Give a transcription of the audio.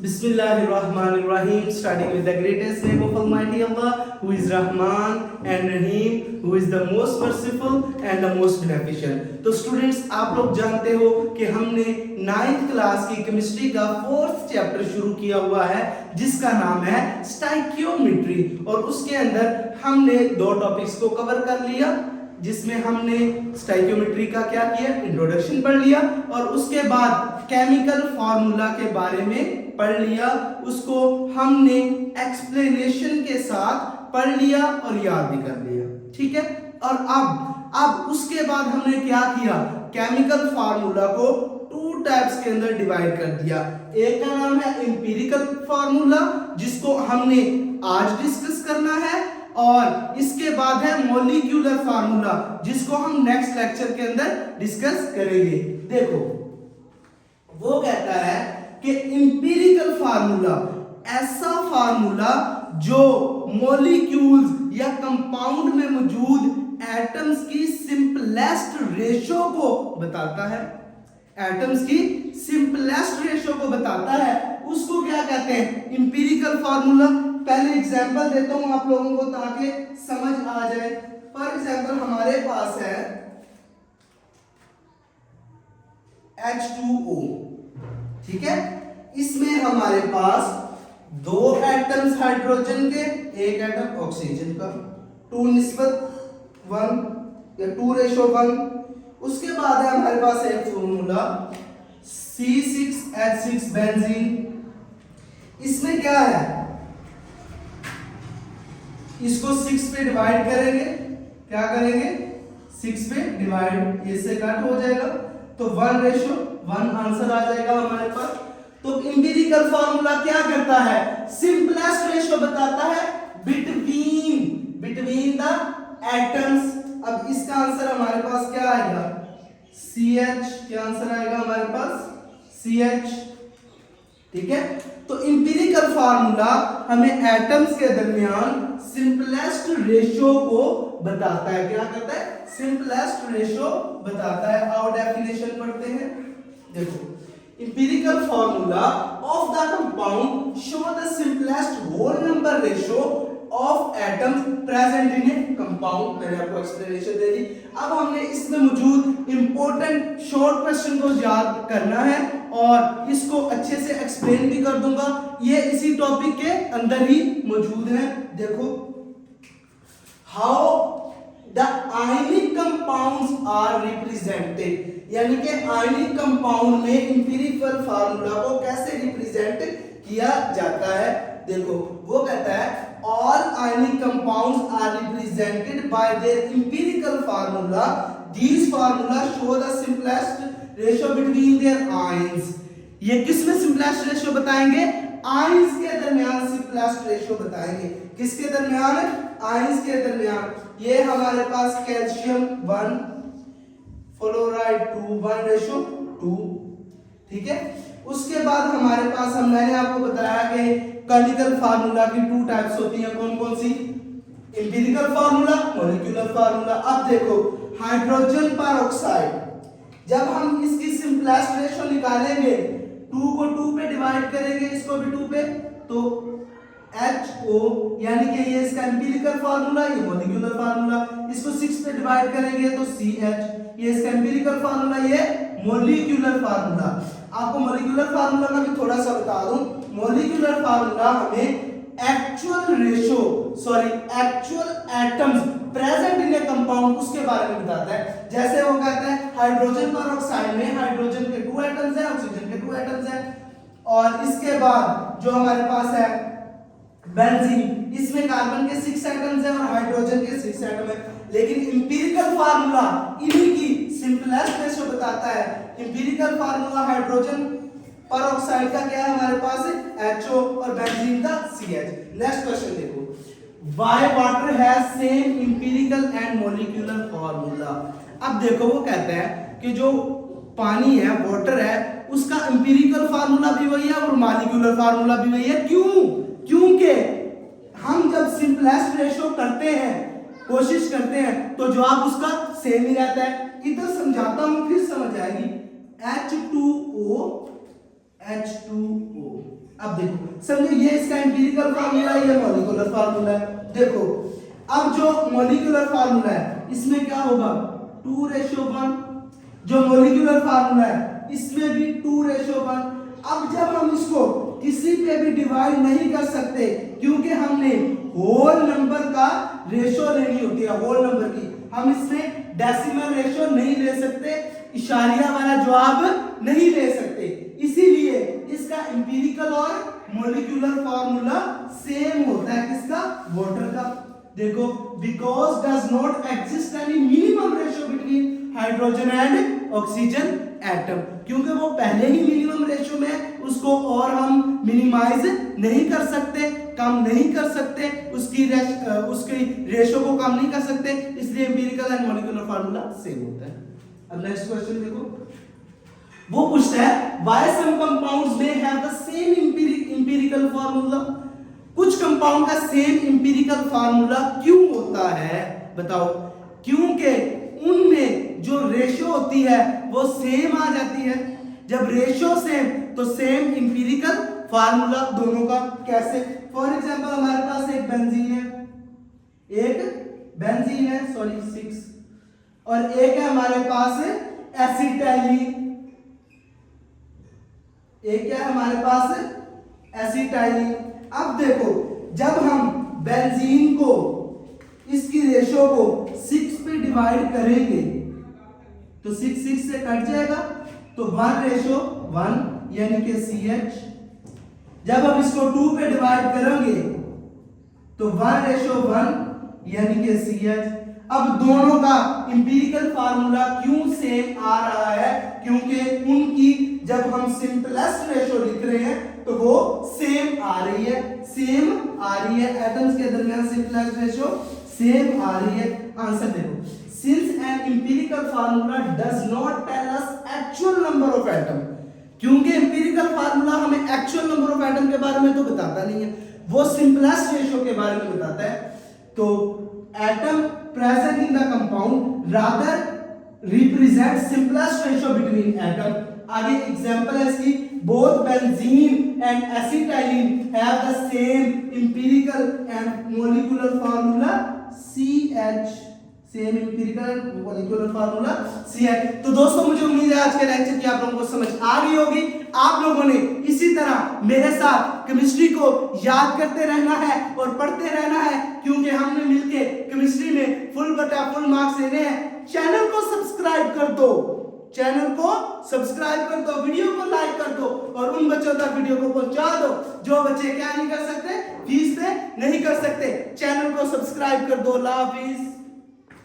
Bismillahirrahmanirrahim. Starting with the greatest name of Almighty Allah, who is Rahman and Rahim, who is the most merciful and the most beneficent. तो students, आप लोग जानते हो कि हमने 9th class की chemistry का 4th चैप्टर शुरू किया हुआ है जिसका नाम है स्टाइकियोमेट्री, और उसके अंदर हमने दो टॉपिक्स को कवर कर लिया जिसमें हमने स्टाइकियोमेट्री का क्या किया, इंट्रोडक्शन पढ़ लिया, और उसके बाद केमिकल फार्मूला के बारे में पढ़ लिया, उसको हमने एक्सप्लेनेशन के साथ पढ़ लिया और याद भी कर लिया। ठीक है, और अब उसके बाद हमने क्या किया, केमिकल फार्मूला को 2 टाइप्स के अंदर डिवाइड कर दिया। एक का नाम है एम्पिरिकल फार्मूला जिसको हमने आज डिस्कस करना है, और इसके बाद है मॉलिक्यूलर फार्मूला जिसको हम नेक्स्ट लेक्चर के अंदर डिस्कस करेंगे। देखो, वो कहता है कि एम्पिरिकल फार्मूला ऐसा फार्मूला जो मॉलिक्यूल्स या कंपाउंड में मौजूद एटम्स की सिंपलेस्ट रेशो को बताता है, एटम्स की सिंपलेस्ट रेशो को बताता है, उसको क्या कहते हैं, एम्पिरिकल फार्मूला। पहले एग्जांपल देता हूं आप लोगों को ताकि समझ आ जाए। फॉर एग्जांपल हमारे पास है H2O, ठीक है, इसमें हमारे पास 2 एटम्स हाइड्रोजन के, एक एटम ऑक्सीजन का, 2:1 या 2:1। उसके बाद है हमारे पास एक फॉर्मूला C6H6 बेंजीन। इसमें क्या है, इसको 6 पे डिवाइड करेंगे, क्या करेंगे, 6 पे डिवाइड, ये से कट हो जाएगा तो 1:1 आंसर आ जाएगा हमारे पास। तो एम्पिरिकल फार्मूला क्या करता है, सिंपलेस्ट रेशो बताता है बिटवीन द एटम्स। अब इसका आंसर हमारे पास क्या आएगा, CH, क्या आंसर आएगा हमारे पास, CH। ठीक है, तो एम्पिरिकल फार्मूला हमें एटम्स के दरमियान सिंपलेस्ट रेशो को बताता है, क्या करता है, सिंपलेस्ट रेशो बताता है। आओ डेफिनेशन पढ़ते हैं। देखो, empirical formula of the compound show the simplest whole number ratio of atoms present in a compound. मैंने आपको एक्सप्लेनेशन दे दी। अब हमने इसमें मौजूद इंपॉर्टेंट शॉर्ट क्वेश्चन को याद करना है और इसको अच्छे से एक्सप्लेन भी कर दूंगा, ये इसी टॉपिक के अंदर ही मौजूद है। देखो, how the ionic compounds are represented, यानी कि आयनिक कंपाउंड में एम्पिरिकल फार्मूला को कैसे रिप्रेजेंट किया जाता है। देखो, वो कहता है all ionic compounds are represented by their empirical formula. These formulas show the simplest ratio between their ions. ये किसमें simplest ratio बताएंगे, ions के दरमियान simplest ratio बताएंगे। किसके दरमियान, ions के दरमियान। ये हमारे पास कैल्शियम 1, फ्लोराइड 2, 1:2। ठीक है, उसके बाद हमारे पास मैंने आपको बताया कि केमिकल फार्मूला की 2 टाइप्स होती हैं, कौन कौन सी, एम्पिरिकल फार्मूला, मॉलिक्यूलर फार्मूला। अब देखो, हाइड्रोजन पर ऑक्साइड, जब हम इसकी सिंपलेस्ट रेशो निकालेंगे, 2 को 2 पे डिवाइड करेंगे, इसको भी 2 पे, तो HO, यानी कि ये इसका एम्पिरिकल फार्मूला, ये मॉलिक्यूलर फार्मूला। इसको 6 पे डिवाइड करेंगे तो CH, ये इसका एम्पिरिकल फार्मूला, ये मॉलिक्यूलर फार्मूला। आपको मॉलिक्यूलर फार्मूला का भी थोड़ा सा बता दूं, मॉलिक्यूलर फार्मूला हमें actual atoms present in a compound उसके बारे में बताता है। जैसे वो कहता है हाइड्रोजन पर ऑक्साइड में हाइड्रोजन के 2 एटम्स हैं, ऑक्सीजन के 2 एटम्स हैं, और इसके बाद जो हमारे पास है बेंजीन, इसमें कार्बन के 6 एटम्स हैं और हाइड्रोजन के 6 एटम हैं। लेकिन एम्पिरिकल फार्मूला इन्हीं की सिंपलेस्ट रेशो बताता है। एम्पिरिकल फार्मूला हाइड्रोजन पर ऑक्साइड का क्या है हमारे पास, HO, और बेंजीन का CH। नेक्स्ट क्वेश्चन देखो, why water has same empirical and molecular formula. अब देखो, वो कहता है कि जो पानी है, वाटर है, उसका एम्पिरिकल फार्मूला भी वही है और मॉलिक्यूलर फार्मूला भी वही है। क्यों, क्योंकि हम जब सिंपलेस्ट रेशो करते हैं, कोशिश करते हैं, तो जवाब उसका सेम ही रहता है। इधर समझाता हूं, फिर समझ आएगी। H2O अब देखो समझो ये इसका एम्पिरिकल फार्मूला है, ये मॉलिक्यूलर फार्मूला है। देखो अब जो मॉलिक्यूलर फार्मूला है इसमें क्या होगा 2:1, जो मॉलिक्यूलर फार्मूला है इसमें भी 2:1। अब जब हम इसको किसी पे भी डिवाइड नहीं कर सकते क्योंकि हमने होल नंबर का रेशो लेनी होती है, होल नंबर की, हम इसमें डेसिमल रेशो नहीं ले सकते, इशारिया वाला जवाब नहीं ले सकते, इसीलिए इसका एम्पिरिकल और मॉलिक्यूलर फार्मूला सेम होता है। किसका? वाटर का। देखो because does not exist any minimum ratio between hydrogen and oxygen atom, क्योंकि वो पहले ही मिनिमम रेशो में है, उसको और हम मिनिमाइज नहीं कर सकते, कम नहीं कर सकते, उसकी रेशो को कम नहीं कर सकते, इसलिए empirical and molecular formula same होता है। अब नेक्स्ट क्वेश्चन देखो, वो पूछता है why some compounds may have the same empirical formula. कुछ कंपाउंड का सेम एम्पिरिकल फार्मूला क्यों होता है बताओ? क्योंकि उनमें जो रेशो होती है वो सेम आ जाती है। जब रेशो सेम तो सेम एम्पिरिकल फार्मूला दोनों का। कैसे? फॉर एग्जांपल हमारे पास एक बेंजीन है, सॉरी 6, और एक है हमारे पास एसिटाइलिन, एक है हमारे पास एसिटाइलिन। अब देखो जब हम बेंजीन को इसकी रेशो को 6 पे डिवाइड करेंगे तो 6 से कट जाएगा तो 1:1 यानी कि CH। जब हम इसको 2 पे डिवाइड करेंगे तो 1:1 यानी कि CH। अब दोनों का एम्पिरिकल फार्मूला क्यों सेम आ रहा है? क्योंकि उनकी जब हम सिंपलेस्ट रेशो लिख रहे हैं तो वो सेम आ रही है, एटम्स के दरमियान सिंपलेस्ट रेशो सेम आ रही है। आंसर देखो, since an empirical formula does not tell us actual number of atom, क्योंकि एम्पिरिकल फार्मूला हमें एक्चुअल नंबर ऑफ एटम के बारे में तो बताता नहीं है, वो सिंपलेस्ट रेशो के बारे में बताता है। तो atom present in the compound rather represent simplest ratio between atom. आगे एग्जांपल है इसकी, both benzene and acetylene have the same empirical and molecular formula CH, same empirical molecular formula CH। तो दोस्तों मुझे उम्मीद है आज के लेक्चर की आप लोगों को समझ आ गई होगी। आप लोगों ने इसी तरह मेरे साथ केमिस्ट्री को याद करते रहना है और पढ़ते रहना है, क्योंकि हमने मिलके केमिस्ट्री में फुल बटा फुल मार्क्स लेने हैं। चैनल को सब्सक्राइब कर दो, वीडियो को लाइक कर दो और उन बच्चों तक वीडियो को पहुंचा दो जो बच्चे क्या नहीं कर सकते, फीस पे नहीं कर सकते। चैनल को सब्सक्राइब कर दो। अल्लाह हाफिज।